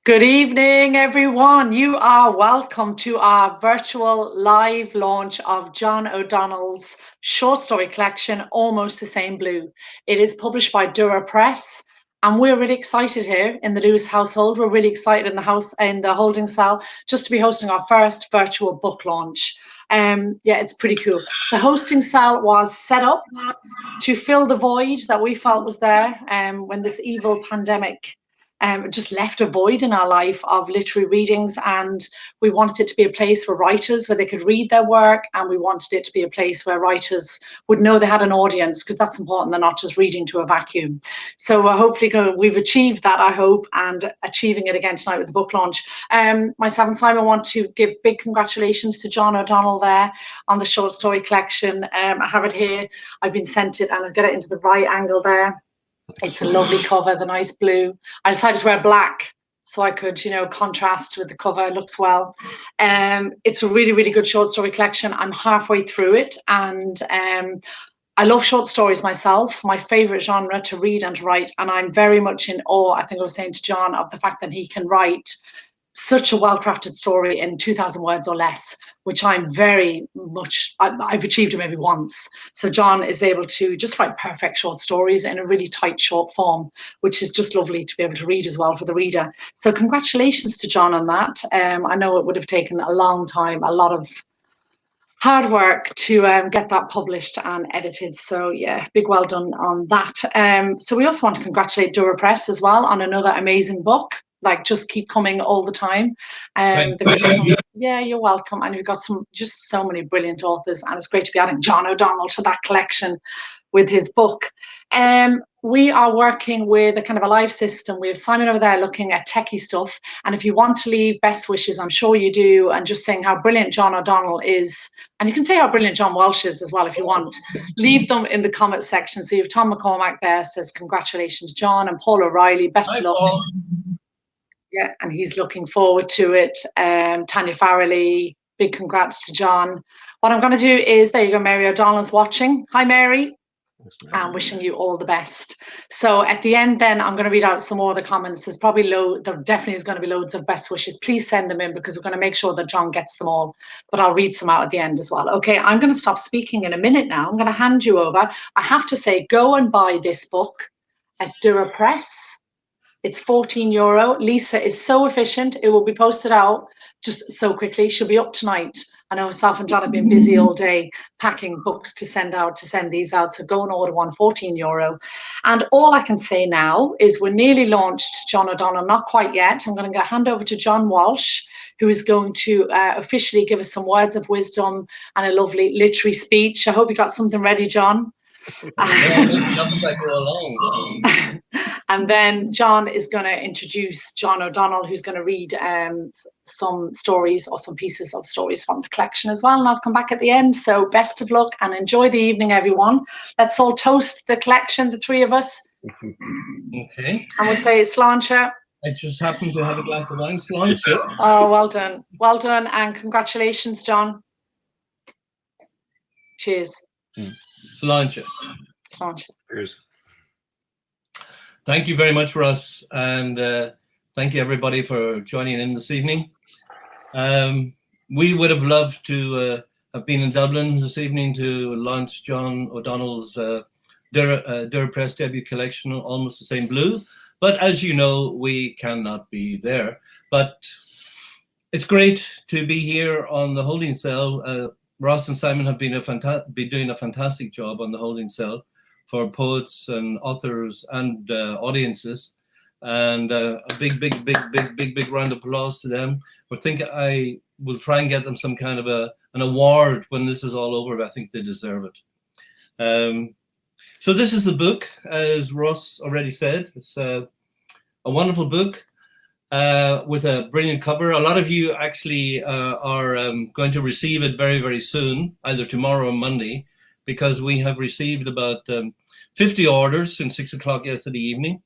Good evening, everyone. You are welcome to our virtual live launch of John O'Donnell's short story collection, Almost the Same Blue. It is published by Dura Press, and we're really excited here in the Lewis household. We're really excited in the holding cell, just to be hosting our first virtual book launch. Yeah, it's pretty cool. The hosting cell was set up to fill the void that we felt was there when this evil pandemic just left a void in our life of literary readings, and we wanted it to be a place for writers where they could read their work, and we wanted it to be a place where writers would know they had an audience, because that's important. They're not just reading to a vacuum. So hopefully we've achieved that, I hope, and achieving it again tonight with the book launch. Myself and Simon want to give big congratulations to John O'Donnell there on the short story collection. I have it here. I've been sent it, and I'll get it into the right angle there. It's a lovely cover, the nice blue. I decided to wear black so I could, contrast with the cover. It looks well. It's a really, really good short story collection. I'm halfway through it, and I love short stories myself, my favorite genre to read and to write. And I'm very much in awe, I think I was saying to John, of the fact that he can write such a well-crafted story in 2,000 words or less, which I'm very much, I've achieved it maybe once. So John is able to just write perfect short stories in a really tight, short form, which is just lovely to be able to read as well for the reader. So congratulations to John on that. I know it would have taken a long time, a lot of hard work to get that published and edited. So yeah, big well done on that. So we also want to congratulate Dura Press as well on another amazing book. Like, just keep coming all the time. Yeah, you're welcome. And we've got just so many brilliant authors, and it's great to be adding John O'Donnell to that collection with his book. We are working with a kind of a live system. We have Simon over there looking at techie stuff. And if you want to leave best wishes, I'm sure you do, and just saying how brilliant John O'Donnell is, and you can say how brilliant John Walsh is as well if you want, leave them in the comment section. So you have Tom McCormack there, says congratulations, John, and Paul O'Reilly, best of luck. Paul. Yeah, and he's looking forward to it. Tanya Farrelly, big congrats to John. What I'm going to do is, there you go, Mary O'Donnell's watching. Hi, Mary. I'm wishing you all the best. So at the end, then I'm going to read out some more of the comments. There definitely is going to be loads of best wishes. Please send them in, because we're going to make sure that John gets them all. But I'll read some out at the end as well. Okay, I'm going to stop speaking in a minute now. I'm going to hand you over. I have to say, go and buy this book at Dura Press. It's €14. Lisa is so efficient. It will be posted out just so quickly. She'll be up tonight. I know myself and John have been busy all day packing books to send these out. So go and order one, €14. And all I can say now is we're nearly launched John O'Donnell, not quite yet. I'm going to hand over to John Walsh, who is going to officially give us some words of wisdom and a lovely literary speech. I hope you got something ready, John. And then John is going to introduce John O'Donnell, who's going to read some stories or some pieces of stories from the collection as well. And I'll come back at the end. So best of luck and enjoy the evening, everyone. Let's all toast the collection, the three of us. Okay. And we'll say sláinte. I just happen to have a glass of wine. Sláinte. Oh, well done. Well done. And congratulations, John. Cheers. Sláinte. Sláinte. Cheers. Thank you very much, Ross, and thank you everybody for joining in this evening. We would have loved to have been in Dublin this evening to launch John O'Donnell's Dura Press debut collection, Almost the Same Blue, but as you know, we cannot be there. But it's great to be here on the holding cell. Ross and Simon have been doing a fantastic job on the holding cell for poets and authors and audiences, and a big round of applause to them. I will try and get them some kind of an award when this is all over. I think they deserve it. So this is the book, as Ross already said. It's a wonderful book with a brilliant cover. A lot of you actually are going to receive it very, very soon, either tomorrow or Monday, because we have received about 50 orders since 6 o'clock yesterday evening.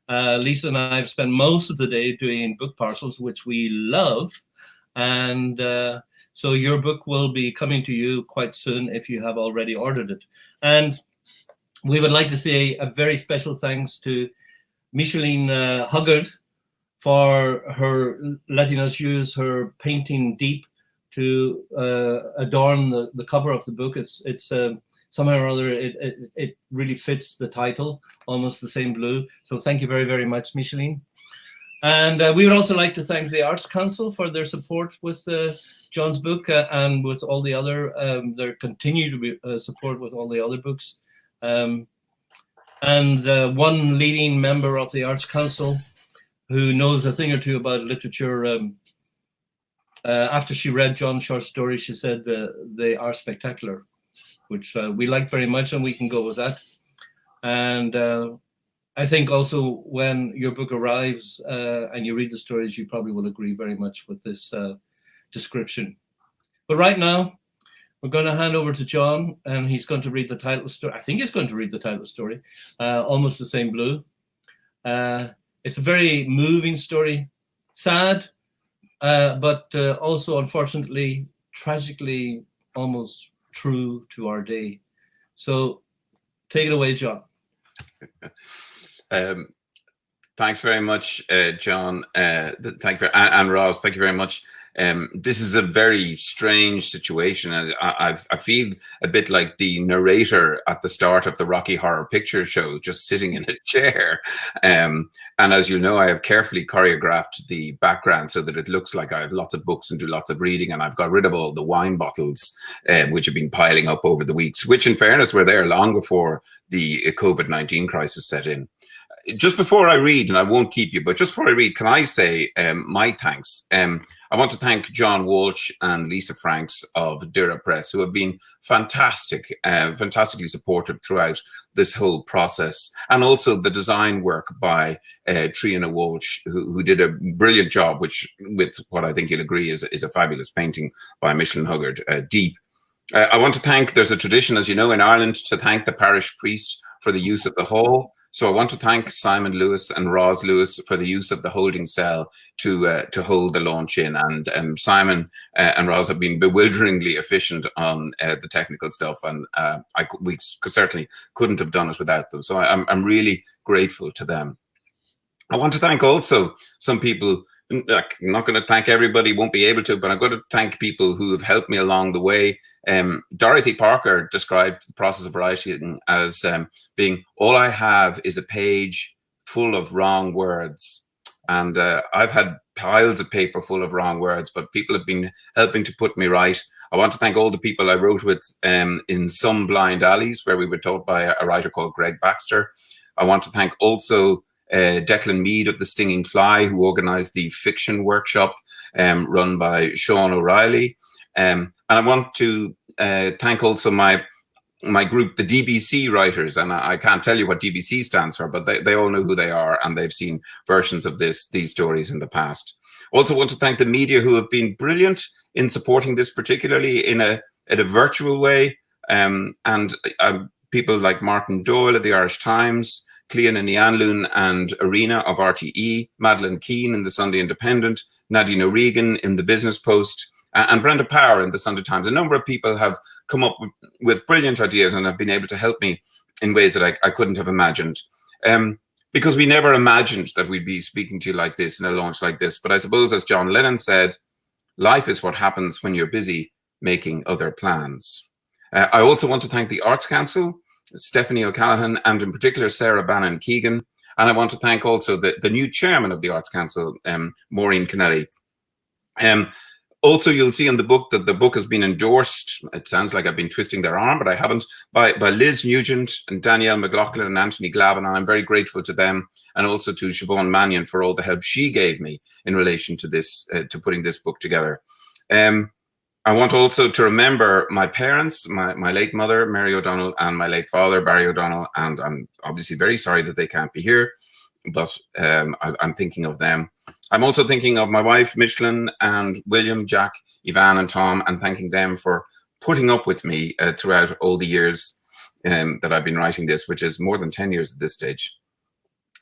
Lisa and I have spent most of the day doing book parcels, which we love. And so your book will be coming to you quite soon if you have already ordered it. And we would like to say a very special thanks to Micheline Huggard for her letting us use her painting Deep to adorn the cover of the book. It's somehow or other it really fits the title, Almost the Same Blue. So thank you very, very much, Micheline. And we would also like to thank the Arts Council for their support with John's book and with all the other, their continued support with all the other books. And one leading member of the Arts Council who knows a thing or two about literature, after she read John's short story, she said they are spectacular, which we like very much, and we can go with that. And I think also when your book arrives and you read the stories, you probably will agree very much with this description. But right now, we're going to hand over to John, and he's going to read the title story. I think he's going to read the title story, Almost the Same Blue. It's a very moving story, sad, but also, unfortunately, tragically, almost true to our day. So take it away, John. Thanks very much, John. Thank you, and Roz, thank you very much. This is a very strange situation. I feel a bit like the narrator at the start of the Rocky Horror Picture Show, just sitting in a chair. And as you know, I have carefully choreographed the background so that it looks like I have lots of books and do lots of reading. And I've got rid of all the wine bottles, which have been piling up over the weeks, which in fairness were there long before the COVID-19 crisis set in. Just before I read, and I won't keep you, but just before I read, can I say my thanks? I want to thank John Walsh and Lisa Franks of Dura Press, who have been fantastic, fantastically supportive throughout this whole process, and also the design work by Triana Walsh, who did a brilliant job, with what I think you'll agree is a fabulous painting by Micheline Huggard, Deep. I want to thank, there's a tradition, as you know, in Ireland to thank the parish priest for the use of the hall. So I want to thank Simon Lewis and Roz Lewis for the use of the holding cell to hold the launch in. And Simon and Roz have been bewilderingly efficient on the technical stuff, and we certainly couldn't have done it without them. So I'm really grateful to them. I want to thank also some people. I'm not going to thank everybody, won't be able to, but I'm going to thank people who have helped me along the way. Dorothy Parker described the process of writing as being, all I have is a page full of wrong words. And I've had piles of paper full of wrong words, but people have been helping to put me right. I want to thank all the people I wrote with in Some Blind Alleys, where we were taught by a writer called Greg Baxter. I want to thank also Declan Mead of The Stinging Fly, who organised the fiction workshop run by Sean O'Reilly. And I want to thank also my group, the DBC writers, and I can't tell you what DBC stands for, but they all know who they are, and they've seen versions of these stories in the past. Also want to thank the media, who have been brilliant in supporting this, particularly in a virtual way, and people like Martin Doyle of the Irish Times, Clean and Nianlún and Arena of RTE, Madeleine Keane in the Sunday Independent, Nadine O'Regan in the Business Post, and Brenda Power in the Sunday Times. A number of people have come up with brilliant ideas and have been able to help me in ways that I couldn't have imagined. Because we never imagined that we'd be speaking to you like this in a launch like this. But I suppose, as John Lennon said, life is what happens when you're busy making other plans. I also want to thank the Arts Council, Stephanie O'Callaghan, and in particular Sarah Bannon Keegan. And I want to thank also the new chairman of the Arts Council, Maureen Kennelly. Also, you'll see in the book that the book has been endorsed. It sounds like I've been twisting their arm, but I haven't, by Liz Nugent and Danielle McLaughlin and Anthony Glavin. And I'm very grateful to them, and also to Siobhan Mannion for all the help she gave me in relation to this, to putting this book together. I want also to remember my parents, my late mother, Mary O'Donnell, and my late father, Barry O'Donnell. And I'm obviously very sorry that they can't be here, but I'm thinking of them. I'm also thinking of my wife, Micheline, and William, Jack, Yvonne, and Tom, and thanking them for putting up with me throughout all the years that I've been writing this, which is more than 10 years at this stage.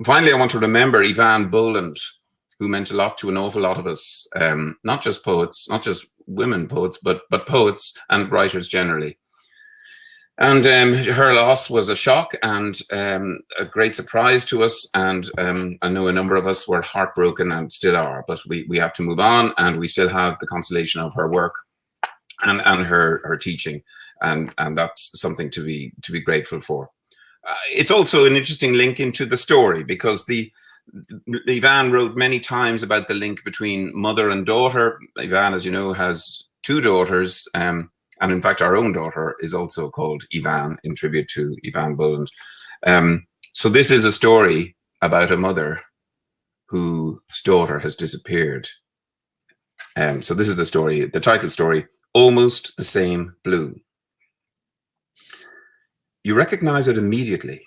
Finally, I want to remember Yvonne Boland, who meant a lot to an awful lot of us, not just poets, not just women poets, but poets and writers generally. And her loss was a shock and a great surprise to us. And I know a number of us were heartbroken and still are, but we have to move on, and we still have the consolation of her work and her teaching. And that's something to be grateful for. It's also an interesting link into the story, because Ivan wrote many times about the link between mother and daughter. Ivan, as you know, has 2 daughters, and in fact, our own daughter is also called Ivan, in tribute to Ivan Boland. So this is a story about a mother whose daughter has disappeared. So this is the story, the title story, Almost the Same Blue. You recognize it immediately,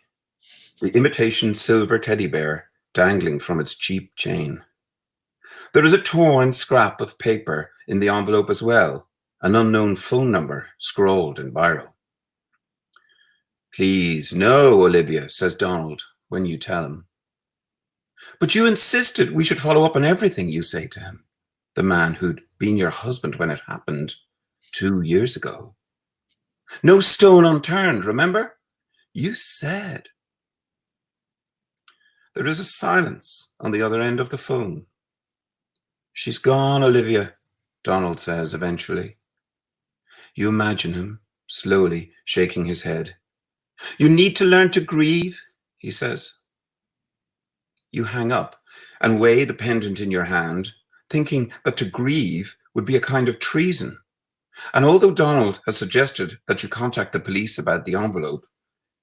the imitation silver teddy bear dangling from its cheap chain. There is a torn scrap of paper in the envelope as well, an unknown phone number scrawled in biro. Please, no, Olivia, says Donald when you tell him. But you insisted we should follow up on everything, you say to him, the man who'd been your husband when it happened 2 years ago. No stone unturned, remember? You said. There is a silence on the other end of the phone. She's gone, Olivia, Donald says eventually. You imagine him slowly shaking his head. You need to learn to grieve, he says. You hang up and weigh the pendant in your hand, thinking that to grieve would be a kind of treason. And although Donald has suggested that you contact the police about the envelope,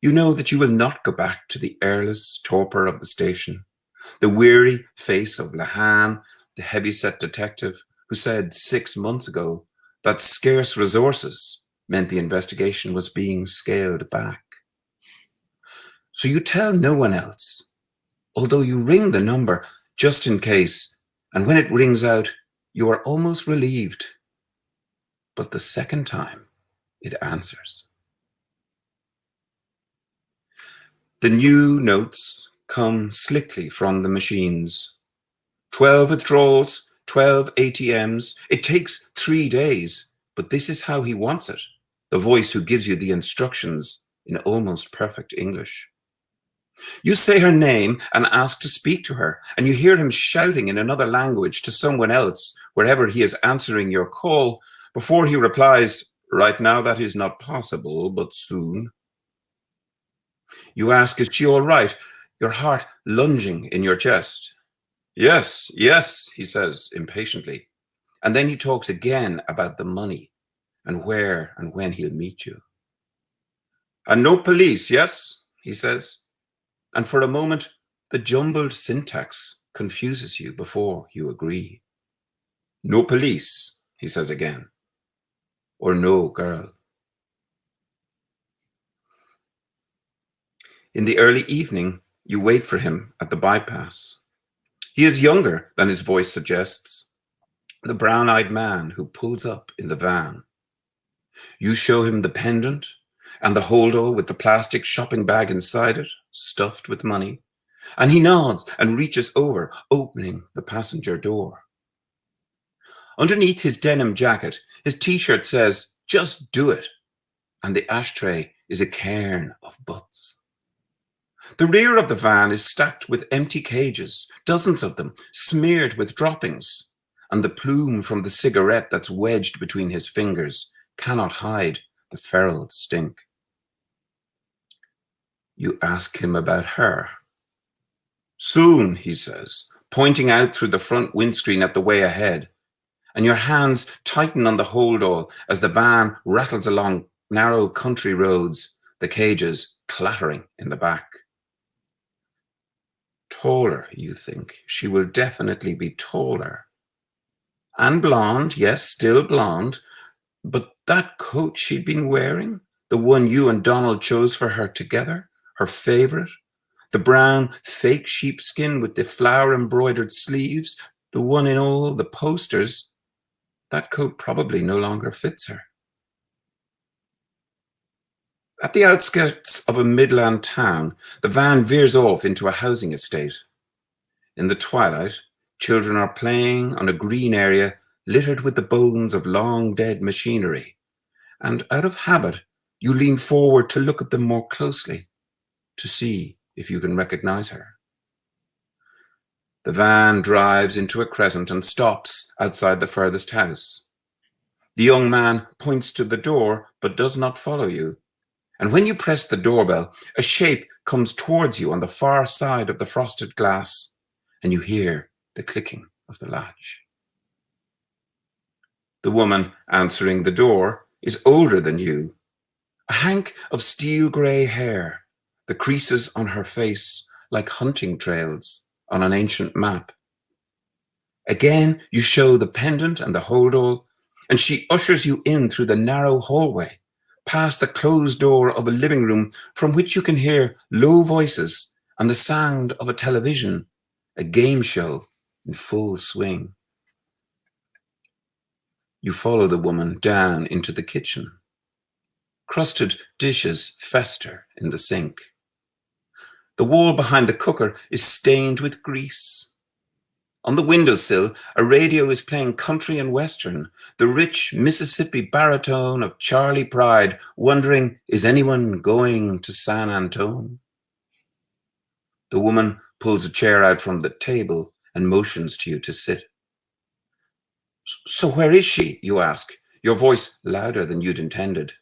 you know that you will not go back to the airless torpor of the station, the weary face of Lahan, the heavy-set detective who said 6 months ago that scarce resources meant the investigation was being scaled back. So you tell no one else, although you ring the number just in case, and when it rings out, you are almost relieved. But the second time, it answers. The new notes come slickly from the machines. 12 withdrawals, 12 ATMs. It takes 3 days, but this is how he wants it. The voice who gives you the instructions in almost perfect English. You say her name and ask to speak to her, and you hear him shouting in another language to someone else wherever he is answering your call before he replies, right now that is not possible, but soon. You ask, is she all right? Your heart lunging in your chest. Yes, yes, he says impatiently. And then he talks again about the money and where and when he'll meet you. And no police, yes, he says. And for a moment, the jumbled syntax confuses you before you agree. No police, he says again. Or no girl. In the early evening, you wait for him at the bypass. He is younger than his voice suggests, the brown-eyed man who pulls up in the van. You show him the pendant and the holdall with the plastic shopping bag inside it, stuffed with money, and he nods and reaches over, opening the passenger door. Underneath his denim jacket, his t-shirt says, just do it, and the ashtray is a cairn of butts. The rear of the van is stacked with empty cages, dozens of them, smeared with droppings, and the plume from the cigarette that's wedged between his fingers cannot hide the feral stink. You ask him about her. Soon, he says, pointing out through the front windscreen at the way ahead, and your hands tighten on the holdall as the van rattles along narrow country roads, the cages clattering in the back. Taller, you think. She will definitely be taller. And blonde, yes, still blonde. But that coat she'd been wearing, the one you and Donald chose for her together, her favorite, the brown fake sheepskin with the flower-embroidered sleeves, the one in all the posters, that coat probably no longer fits her. At the outskirts of a Midland town, the van veers off into a housing estate. In the twilight, children are playing on a green area littered with the bones of long-dead machinery, and out of habit, You lean forward to look at them more closely, to see if you can recognize her. The van drives into a crescent and stops outside the furthest house. The young man points to the door but does not follow you. And when you press the doorbell, a shape comes towards you on the far side of the frosted glass, and you hear the clicking of the latch. The woman answering the door is older than you. A hank of steel grey hair, the creases on her face like hunting trails on an ancient map. Again, you show the pendant and the holdall, and she ushers you in through the narrow hallway, past the closed door of a living room from which you can hear low voices and the sound of a television, a game show in full swing. You follow the woman down into the kitchen. Crusted dishes fester in the sink. The wall behind the cooker is stained with grease. On the windowsill, a radio is playing country and western, the rich Mississippi baritone of Charlie Pride, wondering, is anyone going to San Antone? The woman pulls a chair out from the table and motions to you to sit. So where is she? You ask, your voice louder than you'd intended.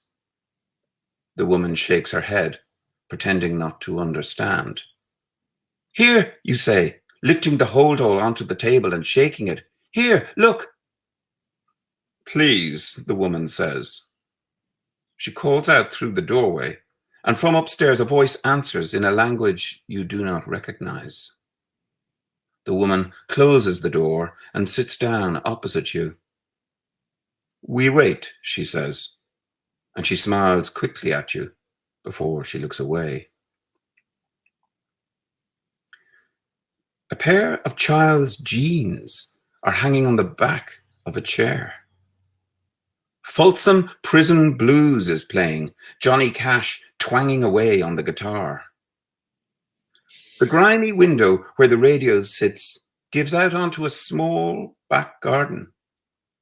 The woman shakes her head, pretending not to understand. Here, you say, lifting the holdall onto the table and shaking it. Here, look. Please, the woman says. She calls out through the doorway, and from upstairs a voice answers in a language you do not recognize. The woman closes the door and sits down opposite you. We wait, she says, and she smiles quickly at you before she looks away. A pair of child's jeans are hanging on the back of a chair. Folsom Prison Blues is playing, Johnny Cash twanging away on the guitar. The grimy window where the radio sits gives out onto a small back garden.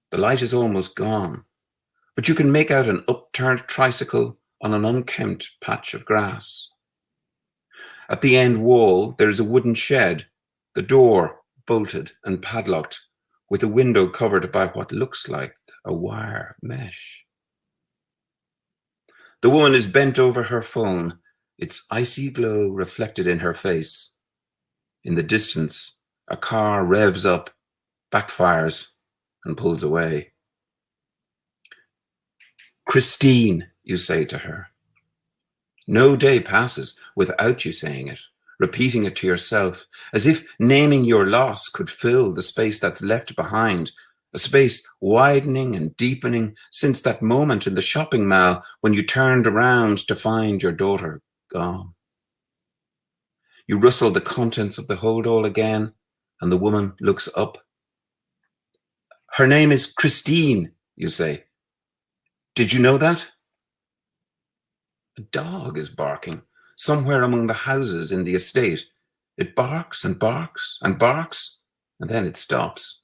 The light is almost gone, but you can make out an upturned tricycle on an unkempt patch of grass. At the end wall, there is a wooden shed, the door bolted and padlocked, with a window covered by what looks like a wire mesh. The woman is bent over her phone, its icy glow reflected in her face. In the distance, a car revs up, backfires, and pulls away. Christine, you say to her. No day passes without you saying it, repeating it to yourself, as if naming your loss could fill the space that's left behind, a space widening and deepening since that moment in the shopping mall when you turned around to find your daughter gone. You rustle the contents of the holdall again, and the woman looks up. Her name is Christine, you say. Did you know that? A dog is barking somewhere among the houses in the estate. It barks and barks and barks, and then it stops.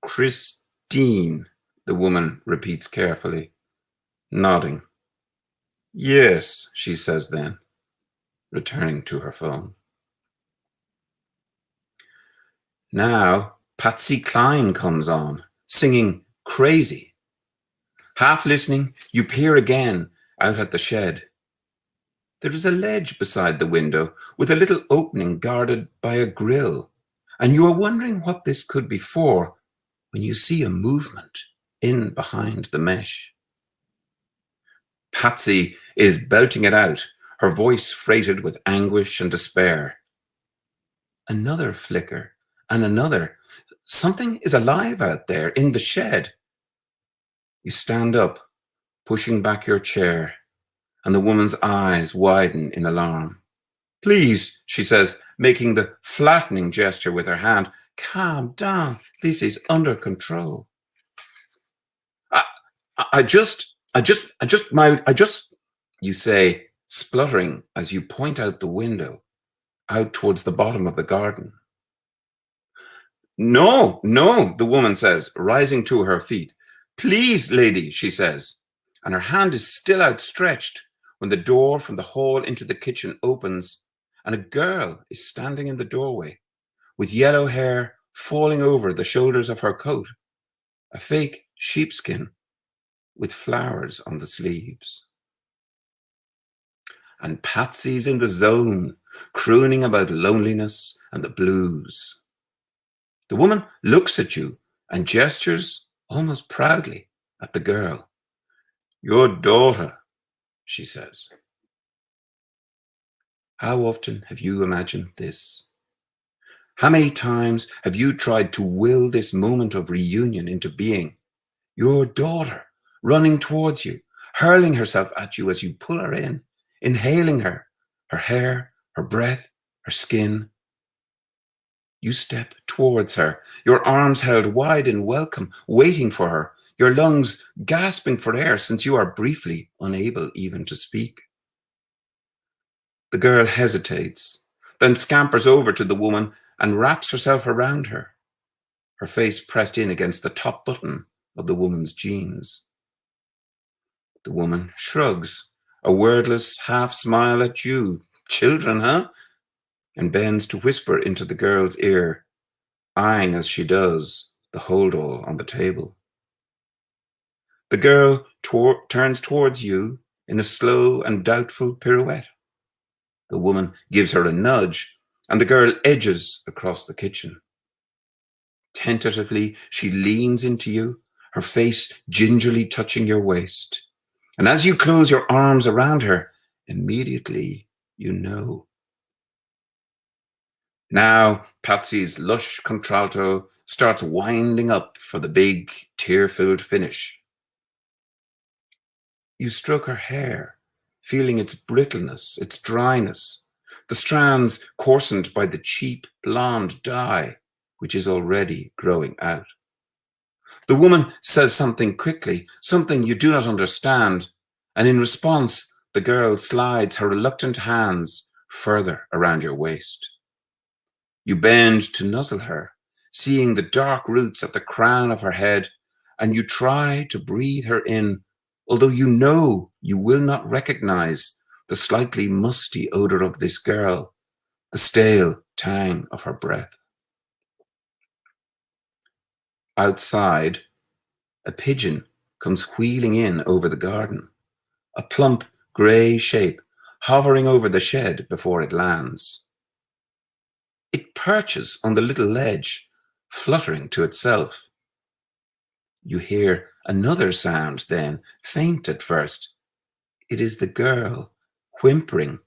Christine, the woman repeats carefully, nodding. Yes, she says then, returning to her phone. Now, Patsy Cline comes on, singing Crazy. Half listening, you peer again out at the shed. There is a ledge beside the window with a little opening guarded by a grill, and you are wondering what this could be for when you see a movement in behind the mesh. Patsy is belting it out, her voice freighted with anguish and despair. Another flicker and another. Something is alive out there in the shed. You stand up, pushing back your chair, and the woman's eyes widen in alarm. Please, she says, making the flattening gesture with her hand, calm down. This is under control. I just, you say, spluttering as you point out the window, out towards the bottom of the garden. No, the woman says, rising to her feet. Please, lady, she says. and her hand is still outstretched when the door from the hall into the kitchen opens, and a girl is standing in the doorway with yellow hair falling over the shoulders of her coat, a fake sheepskin with flowers on the sleeves. And Patsy's in the zone, crooning about loneliness and the blues. The woman looks at you and gestures almost proudly at the girl. Your daughter, she says. How often have you imagined this? How many times have you tried to will this moment of reunion into being? Your daughter running towards you, hurling herself at you as you pull her in, inhaling her hair, her breath, her skin. You step towards her, your arms held wide in welcome, waiting for her, your lungs gasping for air since you are briefly unable even to speak. The girl hesitates, then scampers over to the woman and wraps herself around her, her face pressed in against the top button of the woman's jeans. The woman shrugs, a wordless half smile at you. Children, huh? And bends to whisper into the girl's ear, eyeing as she does the holdall on the table. The girl turns towards you in a slow and doubtful pirouette. The woman gives her a nudge, and the girl edges across the kitchen. Tentatively, she leans into you, her face gingerly touching your waist. And as you close your arms around her, immediately you know. Now, Patsy's lush contralto starts winding up for the big, tear-filled finish. You stroke her hair, feeling its brittleness, its dryness, the strands coarsened by the cheap blonde dye, which is already growing out. The woman says something quickly, something you do not understand, and in response, the girl slides her reluctant hands further around your waist. You bend to nuzzle her, seeing the dark roots at the crown of her head, and you try to breathe her in, although you know you will not recognize the slightly musty odor of this girl, the stale tang of her breath. Outside, a pigeon comes wheeling in over the garden, a plump grey shape hovering over the shed before it lands. It perches on the little ledge, fluttering to itself. You hear another sound then, faint at first. It is the girl, whimpering,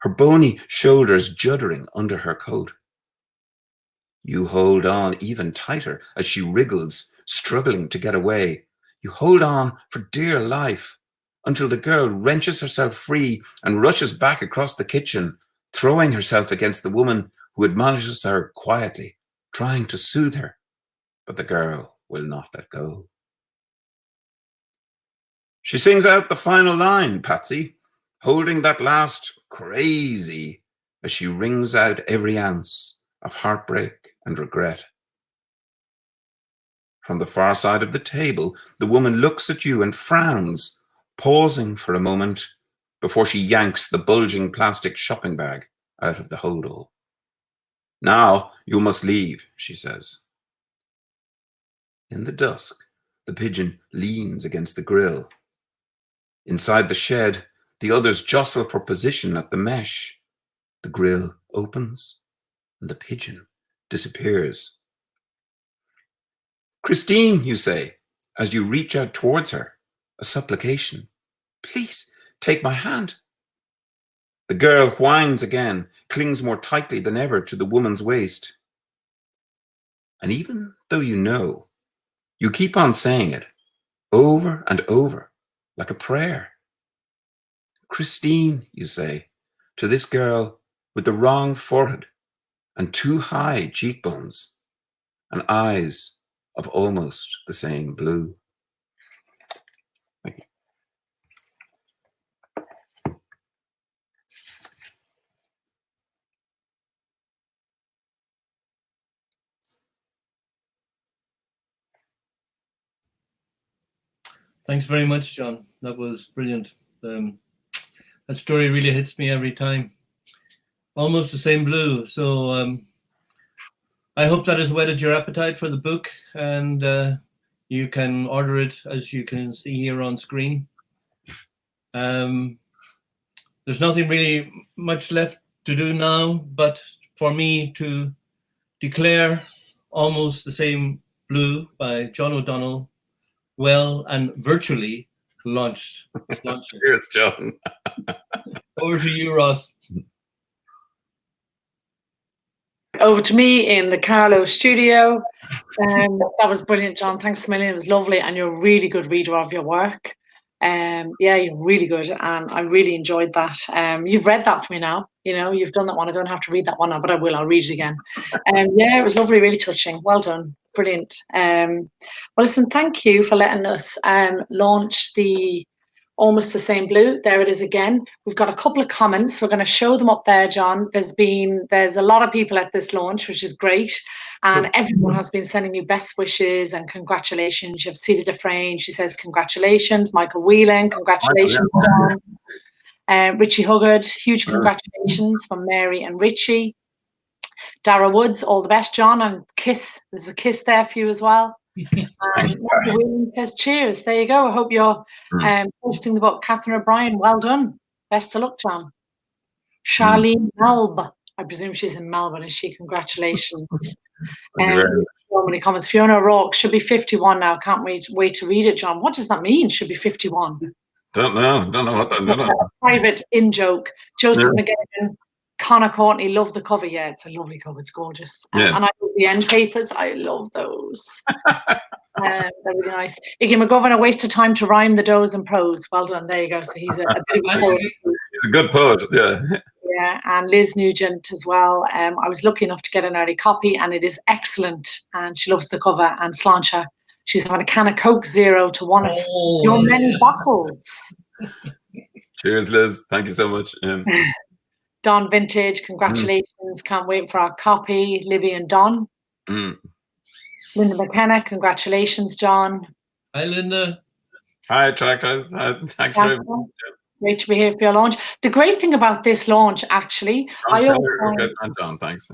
her bony shoulders juddering under her coat. You hold on even tighter as she wriggles, struggling to get away. You hold on for dear life until the girl wrenches herself free and rushes back across the kitchen, throwing herself against the woman who admonishes her quietly, trying to soothe her. But the girl will not let go. She sings out the final line, Patsy, holding that last crazy as she wrings out every ounce of heartbreak and regret. From the far side of the table, the woman looks at you and frowns, pausing for a moment before she yanks the bulging plastic shopping bag out of the holdall. Now you must leave, she says. In the dusk, the pigeon leans against the grill. Inside the shed, the others jostle for position at the mesh. The grill opens, and the pigeon disappears. Christine, you say, as you reach out towards her, a supplication. Please, take my hand. The girl whines again, clings more tightly than ever to the woman's waist. And even though you know, you keep on saying it, over and over, like a prayer. Christine, you say, to this girl with the wrong forehead and too high cheekbones and eyes of almost the same blue. Thank you. Thanks very much, John. That was brilliant. That story really hits me every time. Almost the Same Blue. So I hope that has whetted your appetite for the book, and you can order it, as you can see here on screen. There's nothing really much left to do now, but for me to declare Almost the Same Blue by John O'Donnell well and virtually launched. Cheers, John. Over to you, Ross. Over to me in the Carlo studio. That was brilliant, John. Thanks a million. It was lovely, and you're a really good reader of your work. Yeah, you're really good, and I really enjoyed that. You've read that for me now. You know, you've done that one. I don't have to read that one now, but I will. I'll read it again. Yeah, it was lovely, really touching. Well done, brilliant. Well, listen, thank you for letting us launch the Almost the Same Blue. There it is again. We've got a couple of comments. We're going to show them up there, John. There's a lot of people at this launch, which is great. And everyone has been sending you best wishes and congratulations. You have Cedar Dufresne. She says, congratulations. Michael Whelan, congratulations, John. Richie Huggard, huge congratulations from Mary and Richie. Dara Woods, all the best, John. And kiss. There's a kiss there for you as well. William says cheers. There you go. I hope you're posting the book. Catherine O'Brien, well done. Best of luck, John. Charlene Melba, I presume she's in Melbourne, is she? Congratulations. So many comments. Fiona O'Rourke should be 51 now. Can't wait to read it, John. What does that mean? Should be 51. Don't know what that means. Private in joke. Joseph McGinn, Connor Courtney, love the cover. Yeah, it's a lovely cover. It's gorgeous. And I love the end papers. I love those. They're really nice. Iggy McGovern, a waste of time to rhyme the do's and pros. Well done. There you go. So he's a bit of a poet. He's a good poet. Yeah. Yeah, and Liz Nugent as well. I was lucky enough to get an early copy, and it is excellent. And she loves the cover. And Sláinte, she's having a can of Coke Zero to one of your many bottles. Cheers, Liz. Thank you so much. Don Vintage, congratulations. Can't wait for our copy. Libby and Don. Linda McKenna, congratulations, John. Hi, Linda. Hi, Tractor. Thanks very much. Great to be here for your launch. The great thing about this launch, actually, John, thanks.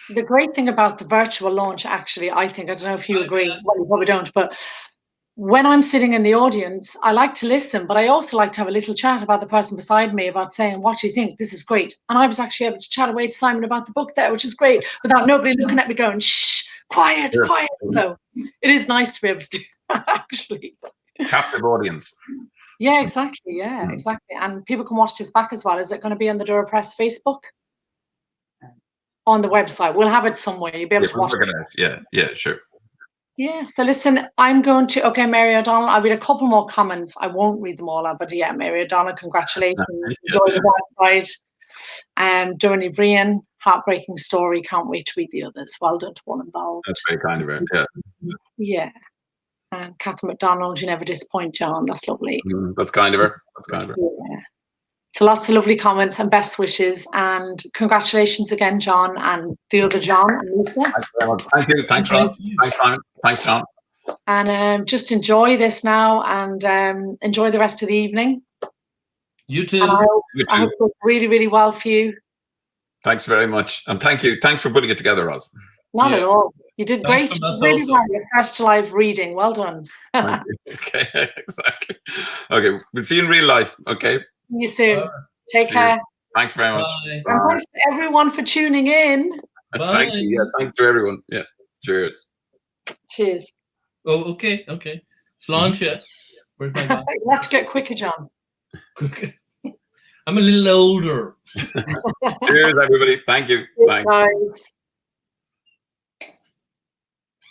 The great thing about the virtual launch, actually, I think, I don't know if you agree, well, you probably don't, but when I'm sitting in the audience, I like to listen, but I also like to have a little chat about the person beside me about saying, what do you think? This is great. And I was actually able to chat away to Simon about the book there, which is great, without nobody looking at me going, shh, quiet. So it is nice to be able to do that, actually. Captive audience. Yeah, exactly. Yeah, exactly. And people can watch this back as well. Is it going to be on the Dura Press Facebook? On the website. We'll have it somewhere. You'll be able to watch it. Yeah, sure. Yeah, so listen, I'm going to, okay, Mary O'Donnell, I'll read a couple more comments. I won't read them all out, but yeah, Mary O'Donnell, congratulations. Enjoy the ride. Downey Vrian, heartbreaking story. Can't wait to read the others. Well done to one involved. That's very kind of her. Yeah. Yeah. And Catherine McDonald, you never disappoint, John. That's lovely. That's kind of her. Yeah. So lots of lovely comments and best wishes, and congratulations again, John, and the other John and Lisa. Thanks very much. Thank you. Thanks, Ron. Thanks, Simon. Thanks, John. And just enjoy this now, and enjoy the rest of the evening. You too. And I hope it goes really, really well for you. Thanks very much, and thank you. Thanks for putting it together, Roz. Not at all. You did great. You did really well. Your first live reading. Well done. Okay, exactly. Okay, we'll see you in real life. Okay. See you soon. Take care. Thanks very much. Bye. And thanks to everyone for tuning in. Bye. Thank you. Yeah, thanks to everyone. Yeah. Cheers. Cheers. Oh, okay. Sláinte. Where's my bag? You have to get quicker, John. I'm a little older. Cheers, everybody. Thank you. Bye. Bye.